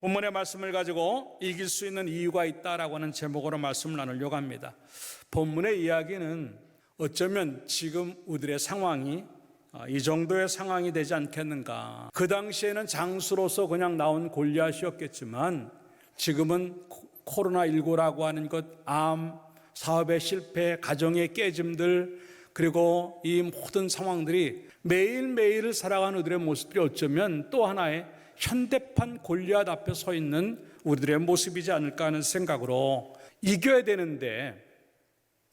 본문의 말씀을 가지고 이길 수 있는 이유가 있다라고 하는 제목으로 말씀을 나누려고 합니다. 본문의 이야기는 어쩌면 지금 우리들의 상황이 이 정도의 상황이 되지 않겠는가. 그 당시에는 장수로서 그냥 나온 골리앗이었겠지만 지금은 코로나19라고 하는 것, 암, 사업의 실패, 가정의 깨짐들, 그리고 이 모든 상황들이 매일매일을 살아가는 우리들의 모습들이 어쩌면 또 하나의 현대판 골리앗 앞에 서 있는 우리들의 모습이지 않을까 하는 생각으로, 이겨야 되는데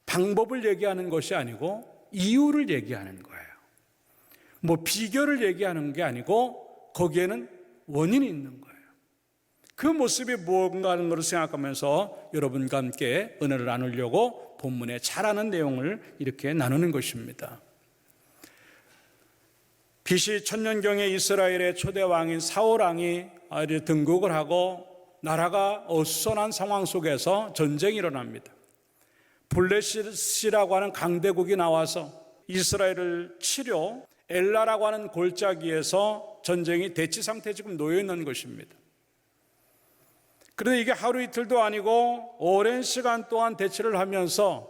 방법을 얘기하는 것이 아니고 이유를 얘기하는 거예요. 비결을 얘기하는 게 아니고 거기에는 원인이 있는 거예요. 그 모습이 무엇인가 하는 것을 생각하면서 여러분과 함께 은혜를 나누려고 본문에 잘 아는 내용을 이렇게 나누는 것입니다. BC 천년경에 이스라엘의 초대 왕인 사울 왕이 등극을 하고 나라가 어수선한 상황 속에서 전쟁이 일어납니다. 블레셋이라고 하는 강대국이 나와서 이스라엘을 치려 엘라라고 하는 골짜기에서 전쟁이 대치 상태에 지금 놓여 있는 것입니다. 그런데 이게 하루 이틀도 아니고 오랜 시간 동안 대치를 하면서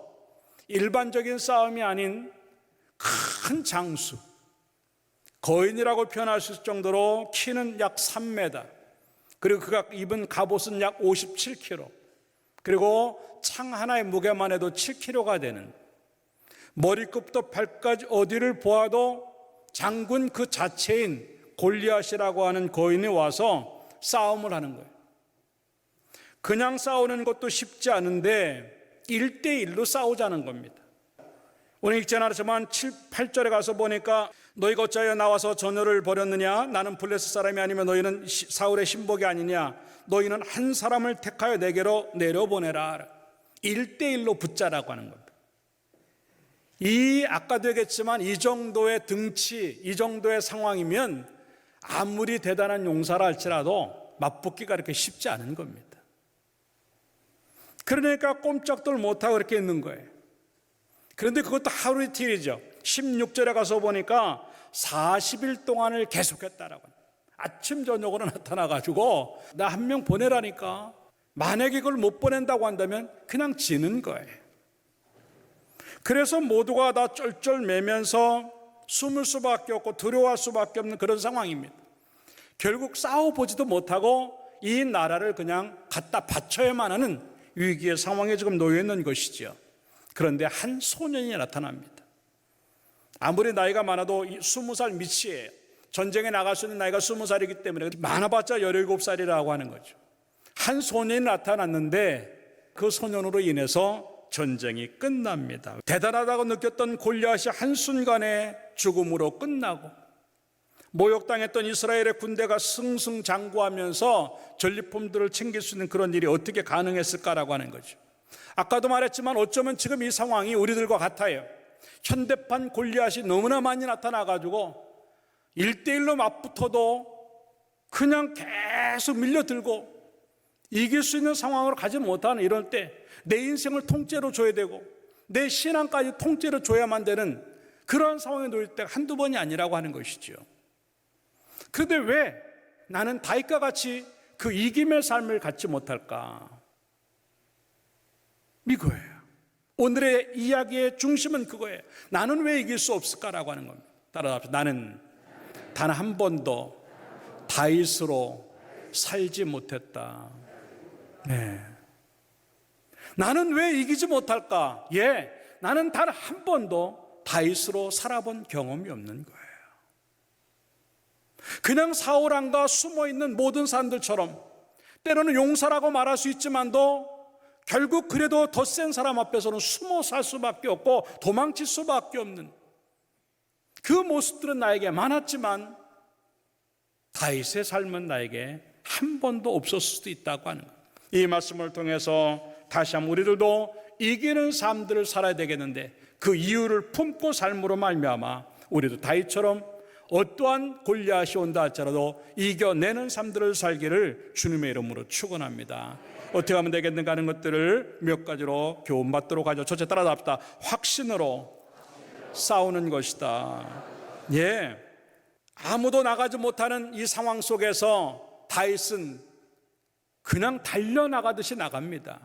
일반적인 싸움이 아닌 큰 장수, 거인이라고 표현할 수 있을 정도로 키는 약 3m, 그리고 그가 입은 갑옷은 약 57kg, 그리고 창 하나의 무게만 해도 7kg가 되는, 머리끝부터 발까지 어디를 보아도 장군 그 자체인 골리앗이라고 하는 거인이 와서 싸움을 하는 거예요. 그냥 싸우는 것도 쉽지 않은데 1대1로 싸우자는 겁니다. 오늘 읽지 않았지만 7, 8절에 가서 보니까 너희가 어찌하여 나와서 전열을 벌였느냐? 나는 블레셋 사람이 아니면 너희는 사울의 신복이 아니냐? 너희는 한 사람을 택하여 내게로 내려보내라. 1대1로 붙자라고 하는 겁니다. 아까도 얘기했지만 이 정도의 등치, 이 정도의 상황이면 아무리 대단한 용사라 할지라도 맞붙기가 그렇게 쉽지 않은 겁니다. 그러니까 꼼짝도 못하고 그렇게 있는 거예요. 그런데 그것도 하루 이틀이죠. 16절에 가서 보니까 40일 동안을 계속했다라고. 아침 저녁으로 나타나가지고 나 한 명 보내라니까. 만약에 그걸 못 보낸다고 한다면 그냥 지는 거예요. 그래서 모두가 다 쩔쩔매면서 숨을 수밖에 없고 두려워할 수밖에 없는 그런 상황입니다. 결국 싸워보지도 못하고 이 나라를 그냥 갖다 바쳐야만 하는 위기의 상황에 지금 놓여 있는 것이죠. 그런데 한 소년이 나타납니다. 아무리 나이가 많아도 20살 미치예요. 전쟁에 나갈 수 있는 나이가 20살이기 때문에 많아봤자 17살이라고 하는 거죠. 한 소년이 나타났는데 그 소년으로 인해서 전쟁이 끝납니다. 대단하다고 느꼈던 골리앗이 한순간에 죽음으로 끝나고 모욕당했던 이스라엘의 군대가 승승장구하면서 전리품들을 챙길 수 있는 그런 일이 어떻게 가능했을까라고 하는 거죠. 아까도 말했지만 어쩌면 지금 이 상황이 우리들과 같아요. 현대판 골리앗이 너무나 많이 나타나가지고 1대1로 맞붙어도 그냥 계속 밀려들고 이길 수 있는 상황으로 가지 못하는 이럴 때 내 인생을 통째로 줘야 되고 내 신앙까지 통째로 줘야만 되는 그런 상황에 놓일 때가 한두 번이 아니라고 하는 것이죠. 그런데 왜 나는 다윗과 같이 그 이김의 삶을 갖지 못할까? 이거예요. 오늘의 이야기의 중심은 그거예요. 나는 왜 이길 수 없을까라고 하는 겁니다. 따라합시다. 나는 단 한 번도 다윗으로 살지 못했다. 네. 나는 왜 이기지 못할까? 나는 단 한 번도 다윗으로 살아본 경험이 없는 거예요. 그냥 사울 왕과 숨어있는 모든 사람들처럼 때로는 용사라고 말할 수 있지만도 결국 그래도 더 센 사람 앞에서는 숨어 살 수밖에 없고 도망칠 수밖에 없는 그 모습들은 나에게 많았지만 다윗의 삶은 나에게 한 번도 없었을 수도 있다고 하는 거예요. 이 말씀을 통해서 다시 한번 우리들도 이기는 삶들을 살아야 되겠는데 그 이유를 품고 삶으로 말미암아 우리도 다윗처럼 어떠한 골리앗이 온다 할지라도 이겨내는 삶들을 살기를 주님의 이름으로 축원합니다. 어떻게 하면 되겠는가 하는 것들을 몇 가지로 교훈받도록 하죠. 첫째, 따라합시다. 확신으로 싸우는 것이다. 아무도 나가지 못하는 이 상황 속에서 다윗은 그냥 달려나가듯이 나갑니다.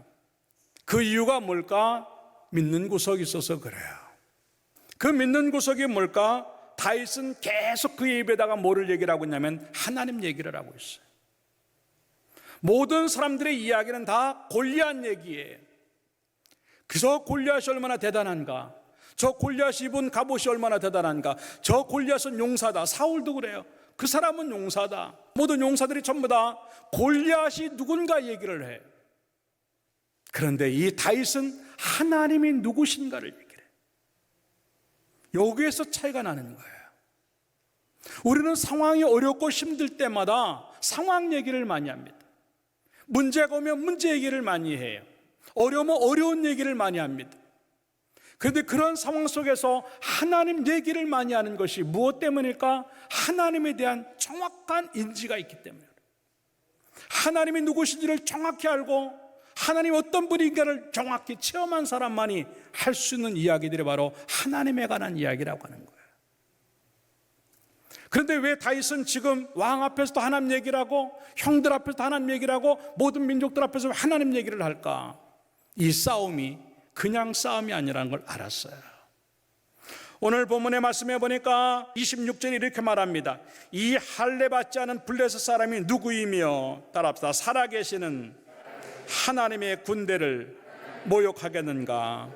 그 이유가 뭘까? 믿는 구석이 있어서 그래요. 그 믿는 구석이 뭘까? 다윗은 계속 그의 입에다가 뭐를 얘기를 하고 있냐면 하나님 얘기를 하고 있어요. 모든 사람들의 이야기는 다 골리앗 얘기예요. 그저 골리앗이 얼마나 대단한가, 저 골리앗이 입은 갑옷이 얼마나 대단한가, 저 골리앗은 용사다. 사울도 그래요. 그 사람은 용사다. 모든 용사들이 전부 다 골리앗이 누군가 얘기를 해요. 그런데 이 다윗은 하나님이 누구신가를 얘기를 해요. 여기에서 차이가 나는 거예요. 우리는 상황이 어렵고 힘들 때마다 상황 얘기를 많이 합니다. 문제가 오면 문제 얘기를 많이 해요. 어려우면 어려운 얘기를 많이 합니다. 그런데 그런 상황 속에서 하나님 얘기를 많이 하는 것이 무엇 때문일까? 하나님에 대한 정확한 인지가 있기 때문에, 하나님이 누구신지를 정확히 알고 하나님이 어떤 분인가를 정확히 체험한 사람만이 할 수 있는 이야기들이 바로 하나님에 관한 이야기라고 하는 거예요. 그런데 왜 다윗은 지금 왕 앞에서도 하나님 얘기를 하고 형들 앞에서도 하나님 얘기를 하고 모든 민족들 앞에서 하나님 얘기를 할까? 이 싸움이 그냥 싸움이 아니라는 걸 알았어요. 오늘 본문의 말씀에 보니까 26절에 이렇게 말합니다. 이 할례 받지 않은 블레셋 사람이 누구이며, 따라합시다. 살아계시는 하나님의 군대를 모욕하겠는가?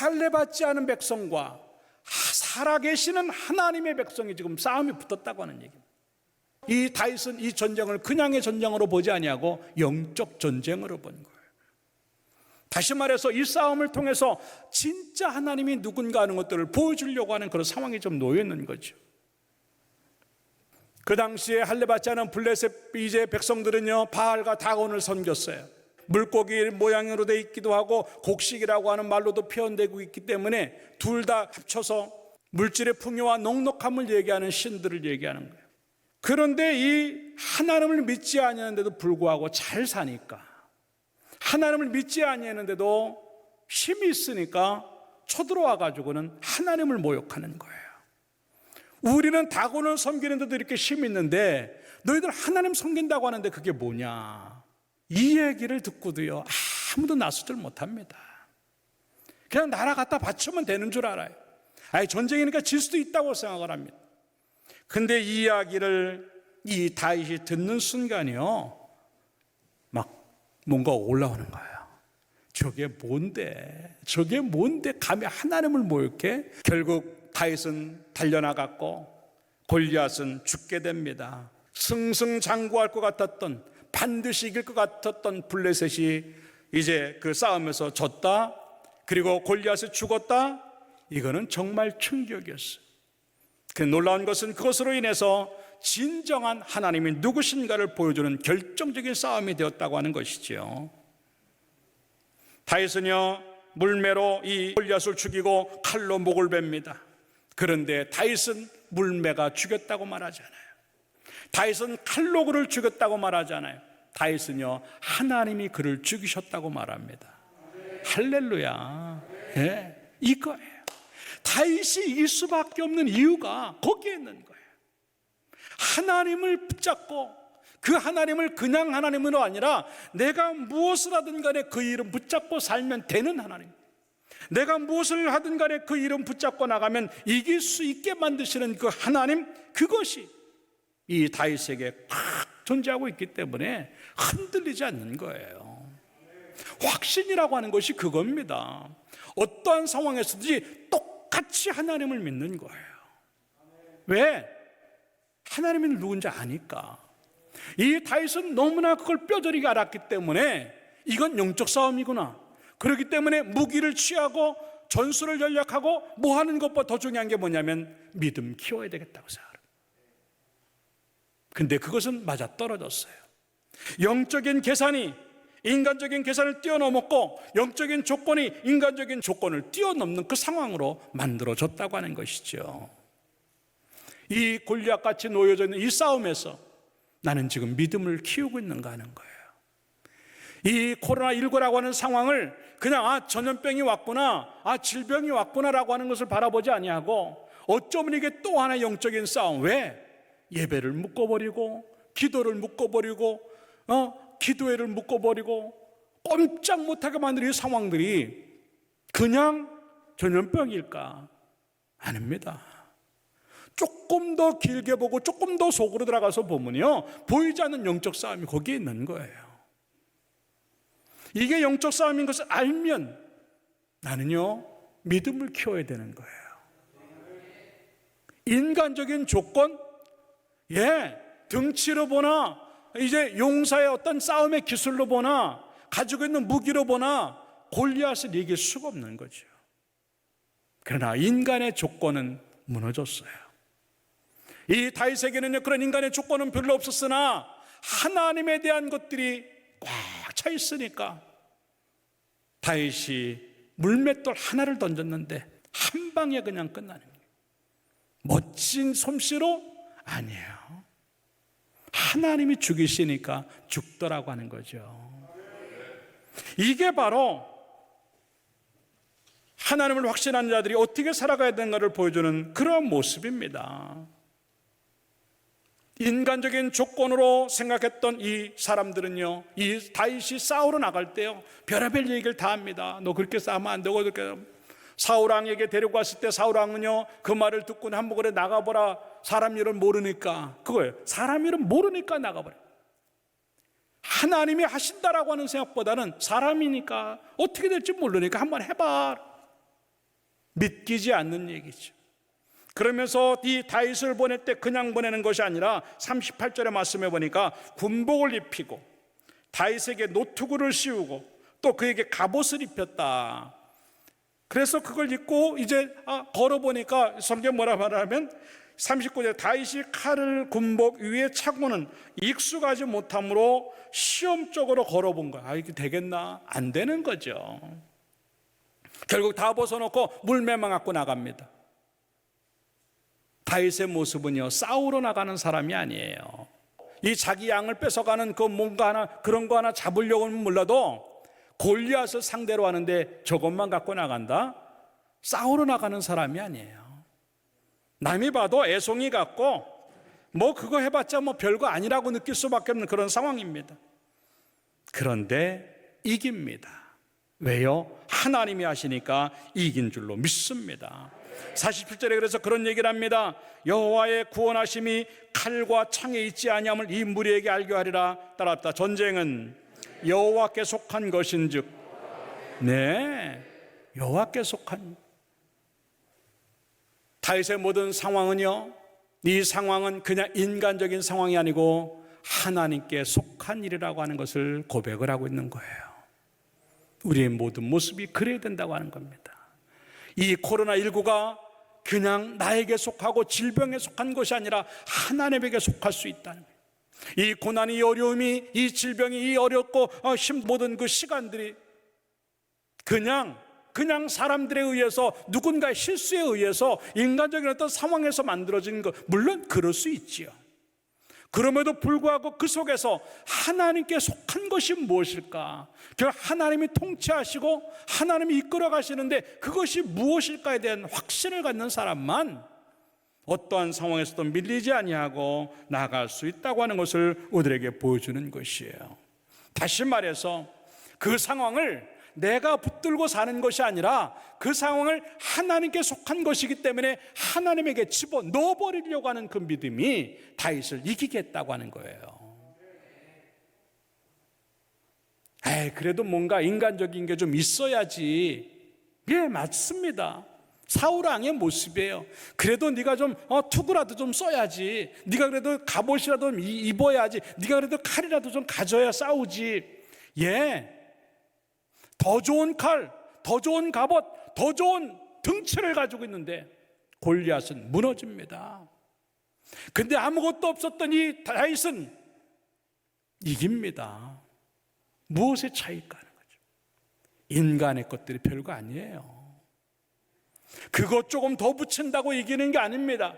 할례 받지 않은 백성과 살아계시는 하나님의 백성이 지금 싸움이 붙었다고 하는 얘기입니다. 이 다윗은 이 전쟁을 그냥의 전쟁으로 보지 아니하고 영적 전쟁으로 본 거예요. 다시 말해서 이 싸움을 통해서 진짜 하나님이 누군가 하는 것들을 보여주려고 하는 그런 상황이 좀 놓여 있는 거죠. 그 당시에 할례 받지 않은 블레셋 이제 백성들은요, 바알과 다곤을 섬겼어요. 물고기 모양으로 돼 있기도 하고 곡식이라고 하는 말로도 표현되고 있기 때문에 둘 다 합쳐서 물질의 풍요와 넉넉함을 얘기하는 신들을 얘기하는 거예요. 그런데 이 하나님을 믿지 아니하는데도 불구하고 잘 사니까, 하나님을 믿지 아니하는데도 힘이 있으니까 쳐들어와 가지고는 하나님을 모욕하는 거예요. 우리는 다곤을 섬기는데도 이렇게 힘이 있는데 너희들 하나님 섬긴다고 하는데 그게 뭐냐? 이 얘기를 듣고도요, 아무도 나서질 못합니다. 그냥 나라 갖다 바치면 되는 줄 알아요. 전쟁이니까 질 수도 있다고 생각을 합니다. 근데 이 이야기를 이 다윗이 듣는 순간이요, 막 뭔가 올라오는 거예요. 저게 뭔데? 감히 하나님을 모욕해? 결국 다윗은 달려나갔고 골리앗은 죽게 됩니다. 승승장구할 것 같았던, 반드시 이길 것 같았던 블레셋이 이제 그 싸움에서 졌다, 그리고 골리앗이 죽었다. 이거는 정말 충격이었어요. 그 놀라운 것은 그것으로 인해서 진정한 하나님이 누구신가를 보여주는 결정적인 싸움이 되었다고 하는 것이지요. 다윗은요, 물매로 이 골리앗을 죽이고 칼로 목을 뱁니다. 그런데 다윗은 물매가 죽였다고 말하지 않아요. 다윗은 칼로 그를 죽였다고 말하지 않아요. 다윗은요, 하나님이 그를 죽이셨다고 말합니다. 할렐루야. 네, 이거예요. 다윗이 이길 수밖에 없는 이유가 거기에 있는 거예요. 하나님을 붙잡고 그 하나님을 그냥 하나님으로 아니라 내가 무엇을 하든 간에 그 이름 붙잡고 살면 되는 하나님, 내가 무엇을 하든 간에 그 이름 붙잡고 나가면 이길 수 있게 만드시는 그 하나님, 그것이 이 다윗에게 꽉 존재하고 있기 때문에 흔들리지 않는 거예요. 확신이라고 하는 것이 그겁니다. 어떠한 상황에서든지 똑같이 하나님을 믿는 거예요. 왜? 하나님이 누군지 아니까. 이 다윗은 너무나 그걸 뼈저리게 알았기 때문에 이건 영적 싸움이구나. 그렇기 때문에 무기를 취하고 전술을 전략하고 뭐 하는 것보다 더 중요한 게 뭐냐면 믿음 키워야 되겠다고 생각합니다. 근데 그것은 맞아 떨어졌어요. 영적인 계산이 인간적인 계산을 뛰어넘었고 영적인 조건이 인간적인 조건을 뛰어넘는 그 상황으로 만들어졌다고 하는 것이죠. 이 골리앗같이 놓여져 있는 이 싸움에서 나는 지금 믿음을 키우고 있는가 하는 거예요. 이 코로나19라고 하는 상황을 그냥 전염병이 왔구나, 질병이 왔구나라고 하는 것을 바라보지 아니하고 어쩌면 이게 또 하나의 영적인 싸움. 왜? 예배를 묶어버리고 기도를 묶어버리고 기도회를 묶어버리고 꼼짝 못하게 만드는 이 상황들이 그냥 전염병일까? 아닙니다. 조금 더 길게 보고 조금 더 속으로 들어가서 보면요, 보이지 않는 영적 싸움이 거기에 있는 거예요. 이게 영적 싸움인 것을 알면 나는요, 믿음을 키워야 되는 거예요. 인간적인 조건, 등치로 보나 이제 용사의 어떤 싸움의 기술로 보나 가지고 있는 무기로 보나 골리앗을 이길 수가 없는 거죠. 그러나 인간의 조건은 무너졌어요. 이 다윗에게는요, 그런 인간의 조건은 별로 없었으나 하나님에 대한 것들이 꽉 차 있으니까 다윗이 물맷돌 하나를 던졌는데 한 방에 그냥 끝나는 거예요. 멋진 솜씨로? 아니에요. 하나님이 죽이시니까 죽더라고 하는 거죠. 이게 바로 하나님을 확신하는 자들이 어떻게 살아가야 되는가를 보여주는 그런 모습입니다. 인간적인 조건으로 생각했던 이 사람들은요, 이 다윗이 싸우러 나갈 때요, 별의별 얘기를 다 합니다. 너 그렇게 싸우면 안 되고, 그렇게. 사울왕에게 데리고 갔을 때 사울왕은요, 그 말을 듣고는 한번 그래 나가보라. 사람 일은 모르니까. 그거예요. 사람 일은 모르니까 나가보라. 하나님이 하신다라고 하는 생각보다는 사람이니까 어떻게 될지 모르니까 한번 해봐. 믿기지 않는 얘기죠. 그러면서 이 다윗을 보낼 때 그냥 보내는 것이 아니라 38절의 말씀에 보니까 군복을 입히고 다윗에게 노투구를 씌우고 또 그에게 갑옷을 입혔다. 그래서 그걸 입고 이제 걸어보니까 성경 뭐라 말하면 39절 다윗이 칼을 군복 위에 차고는 익숙하지 못함으로 시험적으로 걸어본 거야. 이게 되겠나? 안 되는 거죠. 결국 다 벗어놓고 물매만 갖고 나갑니다. 다윗의 모습은요, 싸우러 나가는 사람이 아니에요. 이 자기 양을 뺏어가는 그 뭔가 하나, 그런 거 하나 잡으려고는 몰라도 골리앗을 상대로 하는데 저것만 갖고 나간다? 싸우러 나가는 사람이 아니에요. 남이 봐도 애송이 같고 뭐 그거 해봤자 뭐 별거 아니라고 느낄 수밖에 없는 그런 상황입니다. 그런데 이깁니다. 왜요? 하나님이 하시니까 이긴 줄로 믿습니다. 47절에 그래서 그런 얘기를 합니다. 여호와의 구원하심이 칼과 창에 있지 아니함을 이 무리에게 알게 하리라. 따라합니다. 전쟁은 여호와께 속한 것인즉, 여호와께 속한. 다윗의 모든 상황은요, 이 상황은 그냥 인간적인 상황이 아니고 하나님께 속한 일이라고 하는 것을 고백을 하고 있는 거예요. 우리의 모든 모습이 그래야 된다고 하는 겁니다. 이 코로나19가 그냥 나에게 속하고 질병에 속한 것이 아니라 하나님에게 속할 수 있다는 거예요. 이 고난이, 이 어려움이, 이 질병이, 이 어렵고 모든 그 시간들이 그냥 사람들에 의해서, 누군가의 실수에 의해서 인간적인 어떤 상황에서 만들어진 것, 물론 그럴 수 있지요. 그럼에도 불구하고 그 속에서 하나님께 속한 것이 무엇일까? 하나님이 통치하시고 하나님이 이끌어 가시는데 그것이 무엇일까에 대한 확신을 갖는 사람만 어떠한 상황에서도 밀리지 아니하고 나아갈 수 있다고 하는 것을 우리에게 보여주는 것이에요. 다시 말해서 그 상황을 내가 붙들고 사는 것이 아니라 그 상황을 하나님께 속한 것이기 때문에 하나님에게 집어넣어버리려고 하는 그 믿음이 다윗을 이기겠다고 하는 거예요. 그래도 뭔가 인간적인 게 좀 있어야지. 맞습니다. 사울왕의 모습이에요. 그래도 네가 좀 투구라도 좀 써야지. 네가 그래도 갑옷이라도 입어야지. 네가 그래도 칼이라도 좀 가져야 싸우지. 더 좋은 칼, 더 좋은 갑옷, 더 좋은 등치를 가지고 있는데 골리앗은 무너집니다. 근데 아무것도 없었던 이 다윗은 이깁니다. 무엇의 차이일까 하는 거죠. 인간의 것들이 별거 아니에요. 그것 조금 더 붙인다고 이기는 게 아닙니다.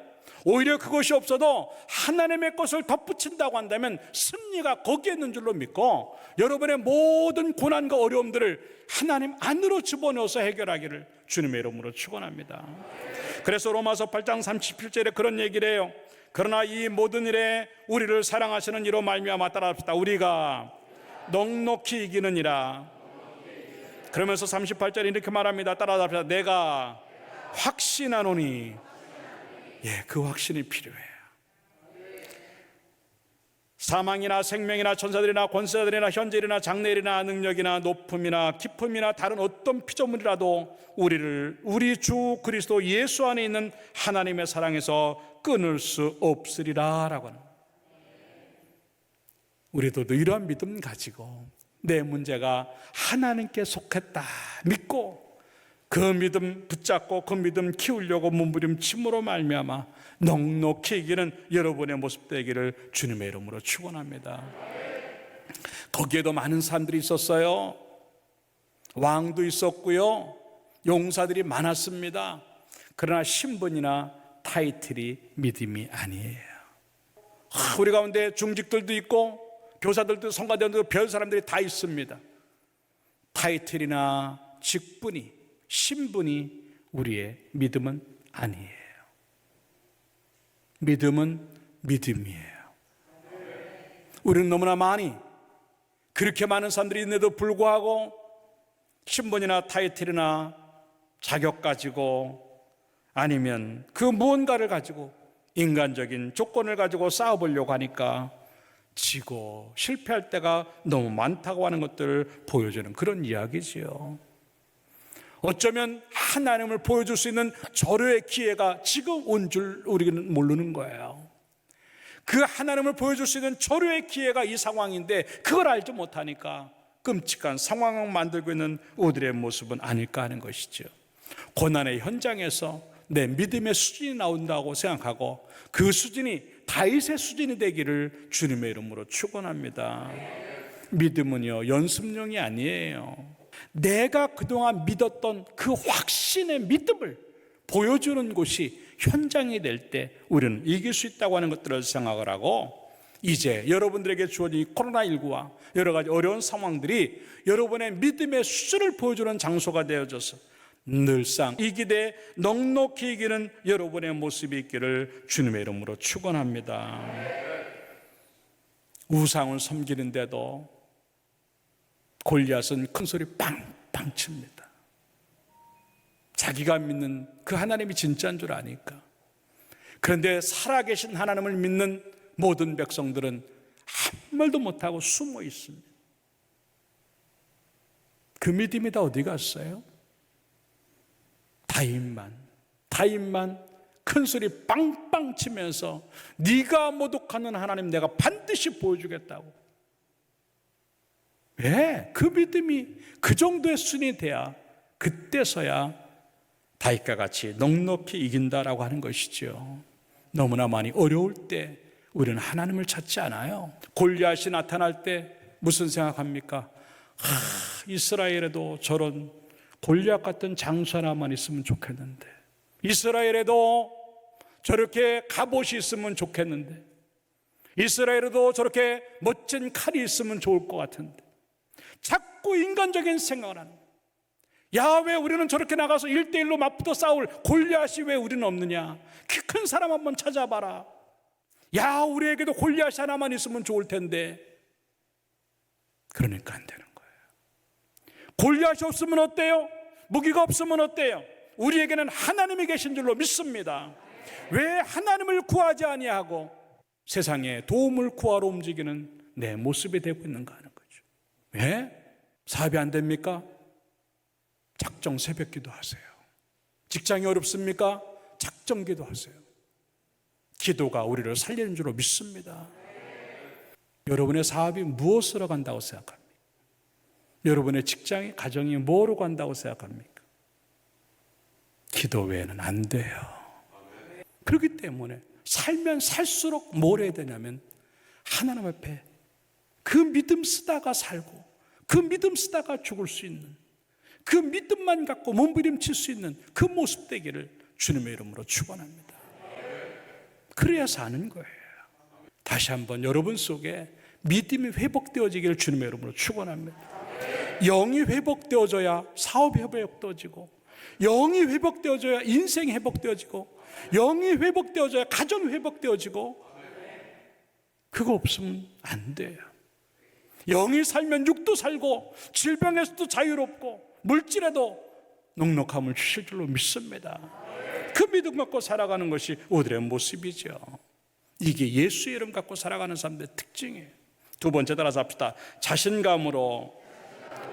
오히려 그것이 없어도 하나님의 것을 덧붙인다고 한다면 승리가 거기에 있는 줄로 믿고 여러분의 모든 고난과 어려움들을 하나님 안으로 집어넣어서 해결하기를 주님의 이름으로 축원합니다. 그래서 로마서 8장 37절에 그런 얘기를 해요. 그러나 이 모든 일에 우리를 사랑하시는 이로 말미암아 따라합시다. 우리가 넉넉히 이기느니라. 그러면서 38절에 이렇게 말합니다. 따라합시다. 내가 확신하노니. 예, 그 확신이 필요해요. 사망이나 생명이나 천사들이나 권세자들이나 현재일이나 장래일이나 능력이나 높음이나 깊음이나 다른 어떤 피조물이라도 우리를 우리 주 그리스도 예수 안에 있는 하나님의 사랑에서 끊을 수 없으리라 라고 합니다. 우리도 이러한 믿음 가지고 내 문제가 하나님께 속했다 믿고 그 믿음 붙잡고 그 믿음 키우려고 몸부림침으로 말미암아 넉넉히 이기는 여러분의 모습 되기를 주님의 이름으로 축원합니다. 거기에도 많은 사람들이 있었어요. 왕도 있었고요, 용사들이 많았습니다. 그러나 신분이나 타이틀이 믿음이 아니에요. 우리 가운데 중직들도 있고 교사들도 성가대원들도 별 사람들이 다 있습니다. 타이틀이나 직분이, 신분이 우리의 믿음은 아니에요. 믿음은 믿음이에요. 우리는 너무나 많이, 그렇게 많은 사람들이 있는데도 불구하고 신분이나 타이틀이나 자격 가지고 아니면 그 무언가를 가지고 인간적인 조건을 가지고 싸워보려고 하니까 지고 실패할 때가 너무 많다고 하는 것들을 보여주는 그런 이야기지요. 어쩌면 하나님을 보여줄 수 있는 절호의 기회가 지금 온 줄 우리는 모르는 거예요. 그 하나님을 보여줄 수 있는 절호의 기회가 이 상황인데 그걸 알지 못하니까 끔찍한 상황을 만들고 있는 우리의 모습은 아닐까 하는 것이죠. 고난의 현장에서 내 믿음의 수준이 나온다고 생각하고 그 수준이 다윗의 수준이 되기를 주님의 이름으로 축원합니다. 믿음은요, 연습용이 아니에요. 내가 그동안 믿었던 그 확신의 믿음을 보여주는 곳이 현장이 될 때 우리는 이길 수 있다고 하는 것들을 생각을 하고, 이제 여러분들에게 주어진 이 코로나19와 여러 가지 어려운 상황들이 여러분의 믿음의 수준을 보여주는 장소가 되어져서 늘상 이기되 넉넉히 이기는 여러분의 모습이 있기를 주님의 이름으로 축원합니다. 우상을 섬기는데도 골리앗은 큰 소리 빵빵 칩니다. 자기가 믿는 그 하나님이 진짜인 줄 아니까. 그런데 살아계신 하나님을 믿는 모든 백성들은 아무 말도 못하고 숨어 있습니다. 그 믿음이 다 어디 갔어요? 다윗만 큰 소리 빵빵 치면서 네가 모독하는 하나님 내가 반드시 보여주겠다고. 왜? 그 믿음이 그 정도의 수준이 돼야 그때서야 다윗과 같이 넉넉히 이긴다라고 하는 것이죠. 너무나 많이 어려울 때 우리는 하나님을 찾지 않아요. 골리앗이 나타날 때 무슨 생각합니까? 이스라엘에도 저런 골리앗 같은 장수 하나만 있으면 좋겠는데, 이스라엘에도 저렇게 갑옷이 있으면 좋겠는데, 이스라엘에도 저렇게 멋진 칼이 있으면 좋을 것 같은데, 자꾸 인간적인 생각을 하는 거예요. 야, 왜 우리는 저렇게 나가서 1대1로 맞붙어 싸울 골리앗이 왜 우리는 없느냐? 키 큰 사람 한번 찾아봐라. 야, 우리에게도 골리앗이 하나만 있으면 좋을 텐데. 그러니까 안 되는 거예요. 골리앗이 없으면 어때요? 무기가 없으면 어때요? 우리에게는 하나님이 계신 줄로 믿습니다. 왜 하나님을 구하지 아니하고 세상에 도움을 구하러 움직이는 내 모습이 되고 있는가 하는 거죠. 왜? 사업이 안 됩니까? 작정 새벽기도 하세요. 직장이 어렵습니까? 작정기도 하세요. 기도가 우리를 살리는 줄로 믿습니다. 여러분의 사업이 무엇으로 간다고 생각합니까? 여러분의 직장이, 가정이 뭐로 간다고 생각합니까? 기도 외에는 안 돼요. 그렇기 때문에 살면 살수록 뭘 해야 되냐면 하나님 앞에 그 믿음 쓰다가 살고 그 믿음 쓰다가 죽을 수 있는, 그 믿음만 갖고 몸부림칠 수 있는 그 모습 되기를 주님의 이름으로 축원합니다. 그래야 사는 거예요. 다시 한번 여러분 속에 믿음이 회복되어지기를 주님의 이름으로 축원합니다. 영이 회복되어져야 사업이 회복되어지고, 영이 회복되어져야 인생이 회복되어지고, 영이 회복되어져야 가정이 회복되어지고, 그거 없으면 안 돼요. 영이 살면 육도 살고 질병에서도 자유롭고 물질에도 넉넉함을 주실 줄로 믿습니다. 그 믿음 갖고 살아가는 것이 우리의 모습이죠. 이게 예수의 이름 갖고 살아가는 사람들의 특징이에요. 두 번째 따라서 합시다. 자신감으로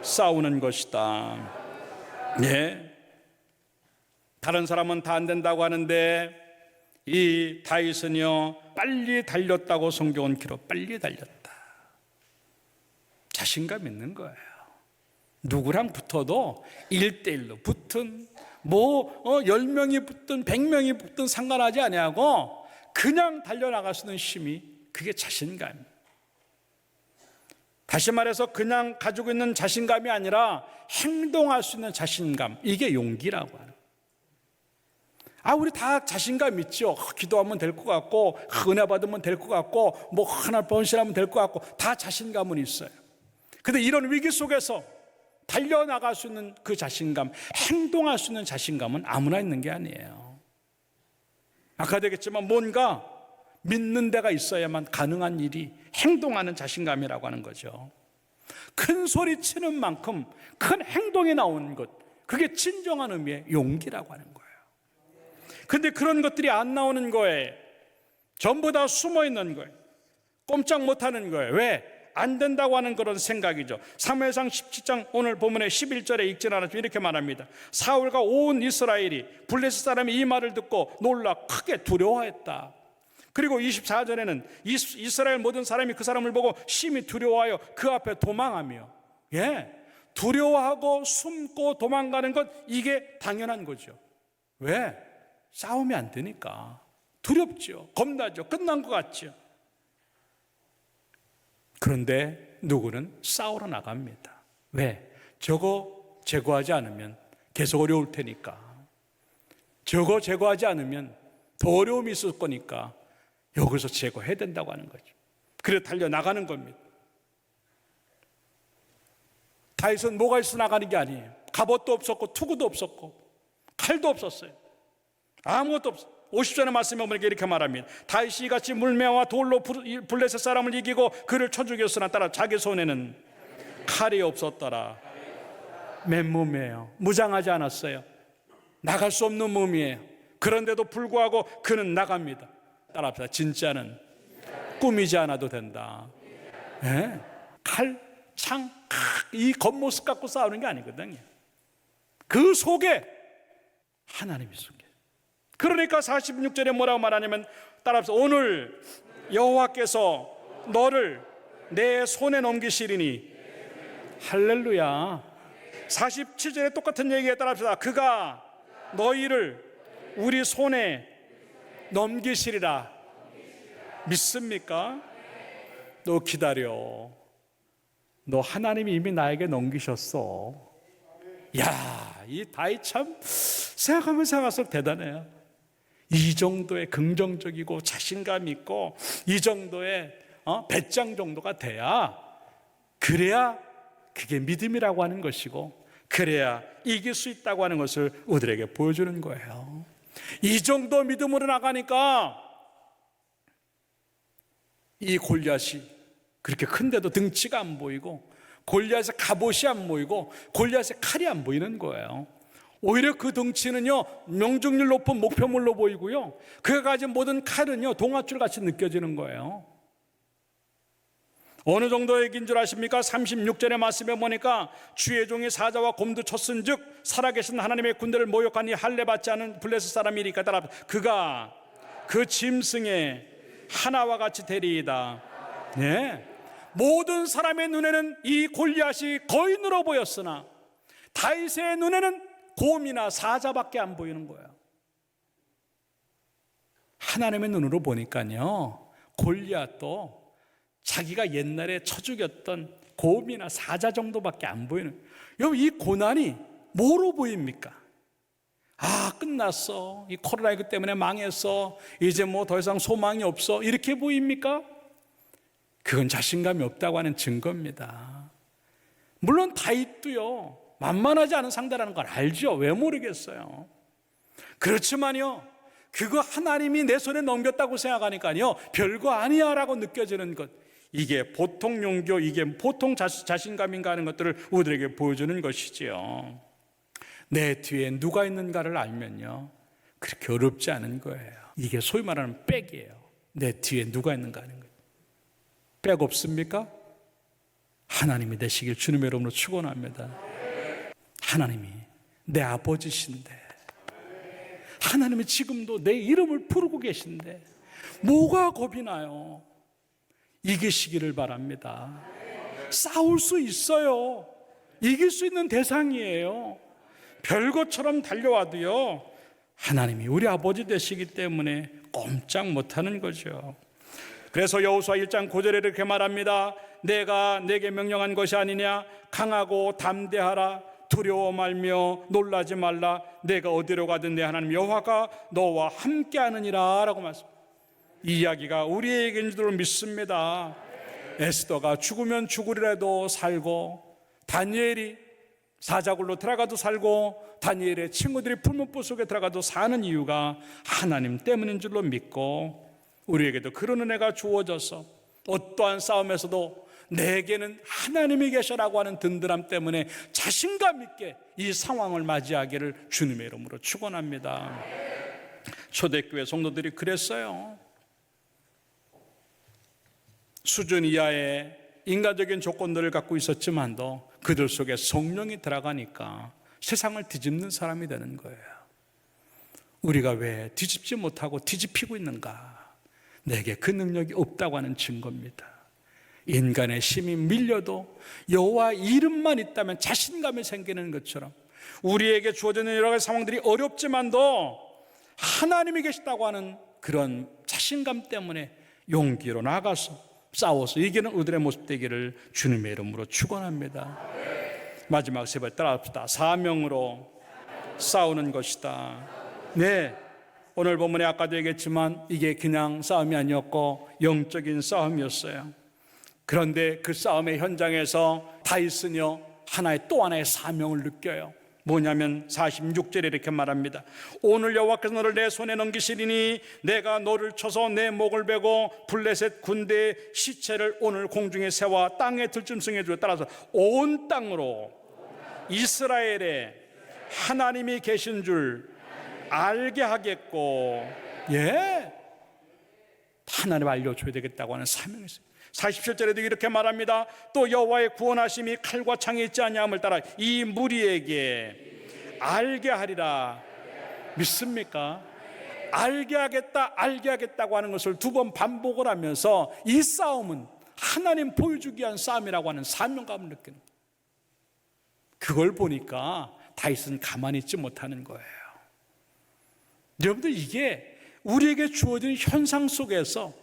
싸우는 것이다. 네. 다른 사람은 다 안 된다고 하는데 이 다윗은요 빨리 달렸다고 성경은 기록. 빨리 달렸다. 자신감 있는 거예요. 누구랑 붙어도 1대1로 붙은 10명이 붙든 100명이 붙든 상관하지 아니하고 그냥 달려나갈 수 있는 힘이, 그게 자신감이에요. 다시 말해서 그냥 가지고 있는 자신감이 아니라 행동할 수 있는 자신감, 이게 용기라고 하는. 우리 다 자신감 있죠. 기도하면 될 것 같고, 은혜 받으면 될 것 같고, 하나 번신하면 될 것 같고, 다 자신감은 있어요. 근데 이런 위기 속에서 달려나갈 수 있는 그 자신감, 행동할 수 있는 자신감은 아무나 있는 게 아니에요. 아까 되겠지만 뭔가 믿는 데가 있어야만 가능한 일이 행동하는 자신감이라고 하는 거죠. 큰 소리 치는 만큼 큰 행동이 나오는 것, 그게 진정한 의미의 용기라고 하는 거예요. 근데 그런 것들이 안 나오는 거예요. 전부 다 숨어 있는 거예요. 꼼짝 못하는 거예요. 왜? 안 된다고 하는 그런 생각이죠. 사무엘상 17장 오늘 본문의 11절에 읽지 않았지만 이렇게 말합니다. 사울과 온 이스라엘이 블레셋 사람이 이 말을 듣고 놀라 크게 두려워했다. 그리고 24절에는 이스라엘 모든 사람이 그 사람을 보고 심히 두려워하여 그 앞에 도망하며, 두려워하고 숨고 도망가는 것, 이게 당연한 거죠. 왜? 싸움이 안 되니까. 두렵죠. 겁나죠. 끝난 것 같죠. 그런데 누구는 싸우러 나갑니다. 왜? 저거 제거하지 않으면 계속 어려울 테니까. 저거 제거하지 않으면 더 어려움이 있을 거니까 여기서 제거해야 된다고 하는 거죠. 그래 달려나가는 겁니다. 다윗은 뭐가 있어 나가는 게 아니에요. 갑옷도 없었고 투구도 없었고 칼도 없었어요. 아무것도 없어요. 50절의 말씀에 보면 이렇게 말합니다. 다윗이 같이 물매와 돌로 블레셋 사람을 이기고 그를 쳐 죽였으나 따라 자기 손에는 칼이 없었더라. 맨몸이에요. 무장하지 않았어요. 나갈 수 없는 몸이에요. 그런데도 불구하고 그는 나갑니다. 따라합시다. 진짜는 꾸미지 않아도 된다. 칼, 창, 이 겉모습 갖고 싸우는 게 아니거든요. 그 속에 하나님이 속에. 그러니까 46절에 뭐라고 말하냐면, 따라합시다. 오늘 여호와께서 너를 내 손에 넘기시리니. 할렐루야. 47절에 똑같은 얘기에 따라합시다. 그가 너희를 우리 손에 넘기시리라. 믿습니까? 너 기다려. 너 하나님이 이미 나에게 넘기셨어. 야, 이 다윗 참 생각하면 생각할수록 대단해요. 이 정도의 긍정적이고 자신감 있고 이 정도의 배짱 정도가 돼야, 그래야 그게 믿음이라고 하는 것이고, 그래야 이길 수 있다고 하는 것을 우리에게 보여주는 거예요. 이 정도 믿음으로 나가니까 이 골리앗이 그렇게 큰데도 등치가 안 보이고, 골리앗의 갑옷이 안 보이고, 골리앗의 칼이 안 보이는 거예요. 오히려 그 덩치는요 명중률 높은 목표물로 보이고요, 그가 가진 모든 칼은요 동아줄 같이 느껴지는 거예요. 어느 정도 얘기인 줄 아십니까? 36절의 말씀에 보니까 주의 종이 사자와 곰도 쳤은즉 살아계신 하나님의 군대를 모욕하니 할례 받지 않은 블레셋 사람이리까. 따라 그가 그 짐승의 하나와 같이 되리이다. 모든 사람의 눈에는 이 골리앗이 거인으로 보였으나 다윗의 눈에는 곰이나 사자밖에 안 보이는 거예요. 하나님의 눈으로 보니까요, 골리앗도 자기가 옛날에 쳐 죽였던 곰이나 사자 정도밖에 안 보이는. 여러분, 이 고난이 뭐로 보입니까? 끝났어. 이 코로나19 때문에 망했어. 이제 뭐 더 이상 소망이 없어. 이렇게 보입니까? 그건 자신감이 없다고 하는 증거입니다. 물론 다윗도요, 만만하지 않은 상대라는 걸 알죠. 왜 모르겠어요. 그렇지만요, 그거 하나님이 내 손에 넘겼다고 생각하니까요 별거 아니야 라고 느껴지는 것, 이게 보통 용기, 이게 보통 자신감인가 하는 것들을 우리에게 보여주는 것이지요. 내 뒤에 누가 있는가를 알면요, 그렇게 어렵지 않은 거예요. 이게 소위 말하는 백이에요. 내 뒤에 누가 있는가 하는 거예요. 백 없습니까? 하나님이 되시길 주님의 이름으로 축원합니다. 하나님이 내 아버지신데, 하나님이 지금도 내 이름을 부르고 계신데 뭐가 겁이 나요? 이기시기를 바랍니다. 싸울 수 있어요. 이길 수 있는 대상이에요. 별것처럼 달려와도요, 하나님이 우리 아버지 되시기 때문에 꼼짝 못하는 거죠. 그래서 여호수아 1장 9절에 이렇게 말합니다. 내가 내게 명령한 것이 아니냐? 강하고 담대하라. 두려워 말며 놀라지 말라. 내가 어디로 가든 내 하나님 여호와가 너와 함께하느니라 라고 말씀. 이 이야기가 우리에게인 줄 믿습니다. 에스더가 죽으면 죽으리라도 살고, 다니엘이 사자굴로 들어가도 살고, 다니엘의 친구들이 풀문불 속에 들어가도 사는 이유가 하나님 때문인 줄로 믿고, 우리에게도 그런 은혜가 주어져서 어떠한 싸움에서도 내게는 하나님이 계셔라고 하는 든든함 때문에 자신감 있게 이 상황을 맞이하기를 주님의 이름으로 축원합니다. 초대교회 성도들이 그랬어요. 수준 이하의 인간적인 조건들을 갖고 있었지만도 그들 속에 성령이 들어가니까 세상을 뒤집는 사람이 되는 거예요. 우리가 왜 뒤집지 못하고 뒤집히고 있는가? 내게 그 능력이 없다고 하는 증거입니다. 인간의 힘이 밀려도 여호와 이름만 있다면 자신감이 생기는 것처럼 우리에게 주어지는 여러 가지 상황들이 어렵지만도 하나님이 계시다고 하는 그런 자신감 때문에 용기로 나가서 싸워서 이기는 우리들의 모습 되기를 주님의 이름으로 축원합니다. 마지막 세 번 따라합시다. 사명으로 싸우는 것이다. 네, 오늘 본문에 아까도 얘기했지만 이게 그냥 싸움이 아니었고 영적인 싸움이었어요. 그런데 그 싸움의 현장에서 다윗은요, 또 하나의 사명을 느껴요. 뭐냐면 46절에 이렇게 말합니다. 오늘 여호와께서 너를 내 손에 넘기시리니 내가 너를 쳐서 내 목을 베고 블레셋 군대의 시체를 오늘 공중에 새와 땅에 들짐승에 주에 따라서 온 땅으로 이스라엘에 하나님이 계신 줄 알게 하겠고, 예, 하나님 알려줘야 되겠다고 하는 사명이 있어요. 47절에도 이렇게 말합니다. 또 여호와의 구원하심이 칼과 창에 있지 아니함을 따라 이 무리에게 알게 하리라. 믿습니까? 알게 하겠다고 하는 것을 두 번 반복을 하면서 이 싸움은 하나님 보여주기 위한 싸움이라고 하는 사명감을 느끼는 거예요. 그걸 보니까 다윗은 가만히 있지 못하는 거예요. 여러분들, 이게 우리에게 주어진 현상 속에서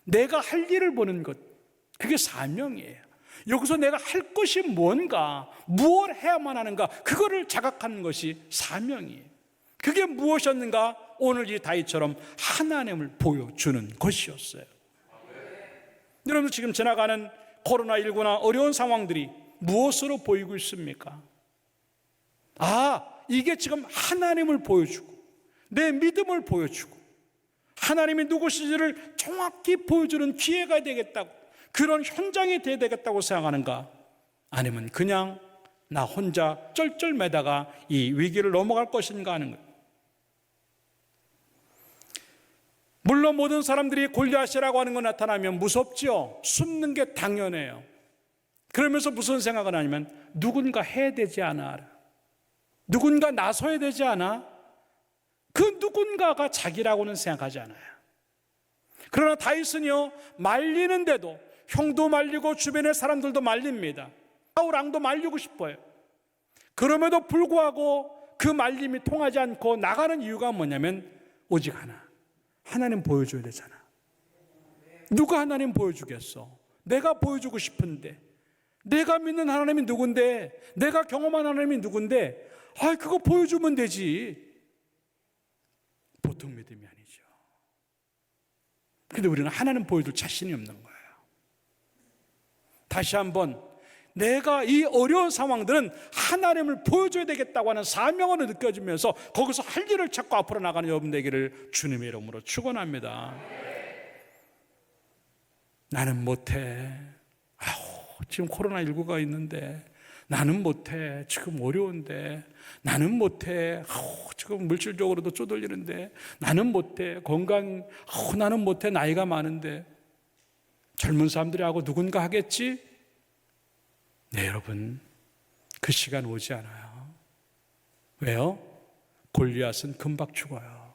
내가 할 일을 보는 것, 그게 사명이에요. 여기서 내가 할 것이 뭔가, 무엇을 해야만 하는가, 그거를 자각하는 것이 사명이에요. 그게 무엇이었는가? 오늘 이 다윗처럼 하나님을 보여주는 것이었어요. 여러분, 지금 지나가는 코로나19나 어려운 상황들이 무엇으로 보이고 있습니까? 이게 지금 하나님을 보여주고 내 믿음을 보여주고 하나님이 누구신지를 정확히 보여주는 기회가 되겠다고, 그런 현장이 되어야 되겠다고 생각하는가? 아니면 그냥 나 혼자 쩔쩔매다가 이 위기를 넘어갈 것인가 하는 거예요. 물론 모든 사람들이 골리앗이라고 하는 거 나타나면 무섭죠. 숨는 게 당연해요. 그러면서 무슨 생각을 하냐면 누군가 해야 되지 않아? 누군가 나서야 되지 않아? 그 누군가가 자기라고는 생각하지 않아요. 그러나 다윗은요, 말리는데도 형도 말리고 주변의 사람들도 말립니다. 사울 왕도 말리고 싶어요. 그럼에도 불구하고 그 말림이 통하지 않고 나가는 이유가 뭐냐면 오직 하나, 하나님 보여줘야 되잖아. 누가 하나님 보여주겠어? 내가 보여주고 싶은데, 내가 믿는 하나님이 누군데, 내가 경험한 하나님이 누군데, 그거 보여주면 되지. 보통 믿음이 아니죠. 근데 우리는 하나님 보여줄 자신이 없는 거예요. 다시 한번, 내가 이 어려운 상황들은 하나님을 보여줘야 되겠다고 하는 사명으로 느껴지면서 거기서 할 일을 찾고 앞으로 나가는 여러분 되기를 주님의 이름으로 축원합니다. 나는 못해. 지금 코로나19가 있는데 나는 못해. 지금 어려운데 나는 못해. 지금 물질적으로도 쪼들리는데 나는 못해. 나는 못해. 나이가 많은데. 젊은 사람들이 하고 누군가 하겠지? 네, 여러분, 그 시간 오지 않아요. 왜요? 골리앗은 금방 죽어요.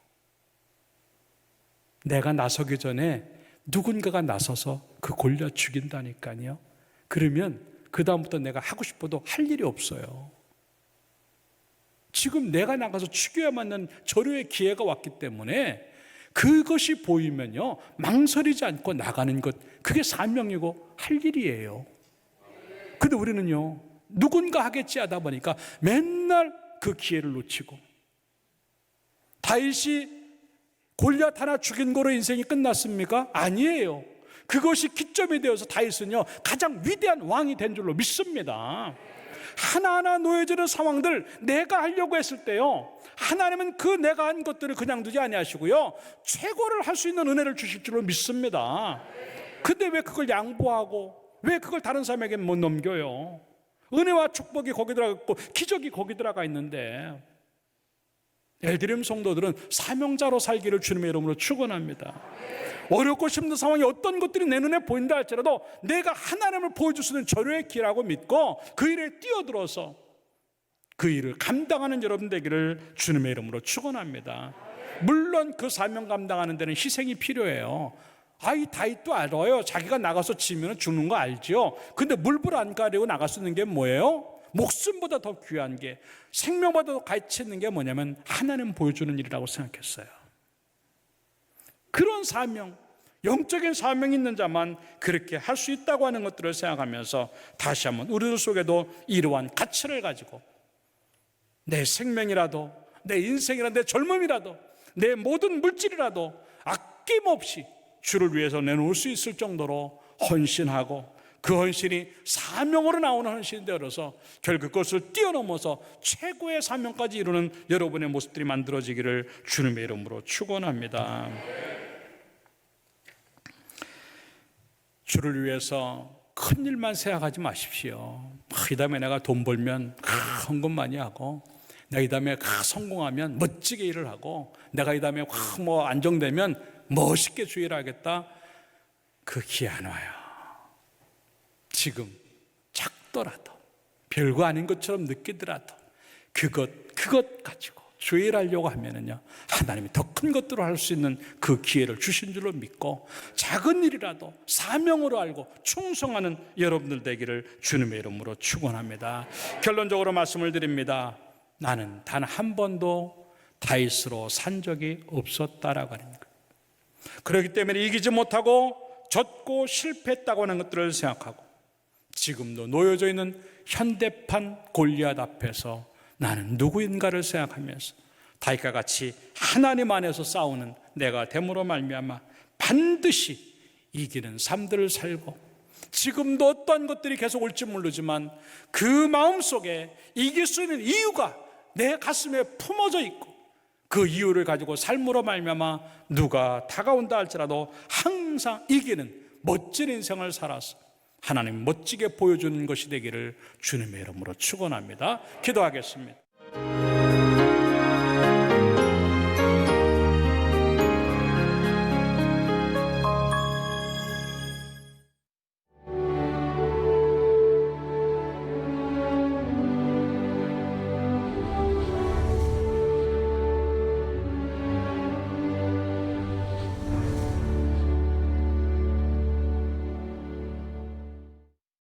내가 나서기 전에 누군가가 나서서 그 골리앗 죽인다니까요. 그러면 그 다음부터 내가 하고 싶어도 할 일이 없어요. 지금 내가 나가서 죽여야만 하는 절호의 기회가 왔기 때문에 그것이 보이면요, 망설이지 않고 나가는 것, 그게 사명이고 할 일이에요. 근데 우리는요, 누군가 하겠지 하다 보니까 맨날 그 기회를 놓치고, 다윗이 골리앗 하나 죽인 거로 인생이 끝났습니까? 아니에요. 그것이 기점이 되어서 다윗은요, 가장 위대한 왕이 된 줄로 믿습니다. 하나하나 놓여지는 상황들 내가 하려고 했을 때요, 하나님은 그 내가 한 것들을 그냥 두지 아니하시고요, 최고를 할 수 있는 은혜를 주실 줄로 믿습니다. 근데 왜 그걸 양보하고 왜 그걸 다른 사람에게 못 넘겨요? 은혜와 축복이 거기 들어가 있고 기적이 거기 들어가 있는데, 엘드림 성도들은 사명자로 살기를 주님의 이름으로 축원합니다. 어렵고 힘든 상황이 어떤 것들이 내 눈에 보인다 할지라도 내가 하나님을 보여줄 수 있는 절호의 기라고 믿고 그 일에 뛰어들어서 그 일을 감당하는 여러분 되기를 주님의 이름으로 축원합니다. 물론 그 사명 감당하는 데는 희생이 필요해요. 다윗도 알아요. 자기가 나가서 지면 죽는 거 알죠. 근데 물불 안 가리고 나갈 수 있는 게 뭐예요? 목숨보다 더 귀한 게, 생명보다 더 가치 있는 게 뭐냐면 하나님 보여주는 일이라고 생각했어요. 그런 사명, 영적인 사명이 있는 자만 그렇게 할 수 있다고 하는 것들을 생각하면서 다시 한번 우리들 속에도 이러한 가치를 가지고 내 생명이라도, 내 인생이라도, 내 젊음이라도, 내 모든 물질이라도 아낌없이 주를 위해서 내놓을 수 있을 정도로 헌신하고, 그 헌신이 사명으로 나오는 헌신이 되어서 결국 그것을 뛰어넘어서 최고의 사명까지 이루는 여러분의 모습들이 만들어지기를 주님의 이름으로 축원합니다. 주를 위해서 큰 일만 생각하지 마십시오. 이 다음에 내가 돈 벌면 헌금 많이 하고, 내가 이 다음에 성공하면 멋지게 일을 하고, 내가 이 다음에 안정되면 멋있게 주의를 하겠다. 그 기회 안 와요. 지금 작더라도, 별거 아닌 것처럼 느끼더라도 그것 가지고 주의를 하려고 하면은요, 하나님이 더 큰 것들을 할 수 있는 그 기회를 주신 줄로 믿고, 작은 일이라도 사명으로 알고 충성하는 여러분들 되기를 주님의 이름으로 축원합니다. 결론적으로 말씀을 드립니다. 나는 단 한 번도 다윗으로 산 적이 없었다라고 하는 것. 그렇기 때문에 이기지 못하고 졌고 실패했다고 하는 것들을 생각하고, 지금도 놓여져 있는 현대판 골리앗 앞에서 나는 누구인가를 생각하면서 다윗과 같이 하나님 안에서 싸우는 내가 됨으로 말미암아 반드시 이기는 삶들을 살고, 지금도 어떤 것들이 계속 올지 모르지만 그 마음속에 이길 수 있는 이유가 내 가슴에 품어져 있고, 그 이유를 가지고 삶으로 말미암아 누가 다가온다 할지라도 항상 이기는 멋진 인생을 살아서 하나님 멋지게 보여주는 것이 되기를 주님의 이름으로 축원합니다. 기도하겠습니다.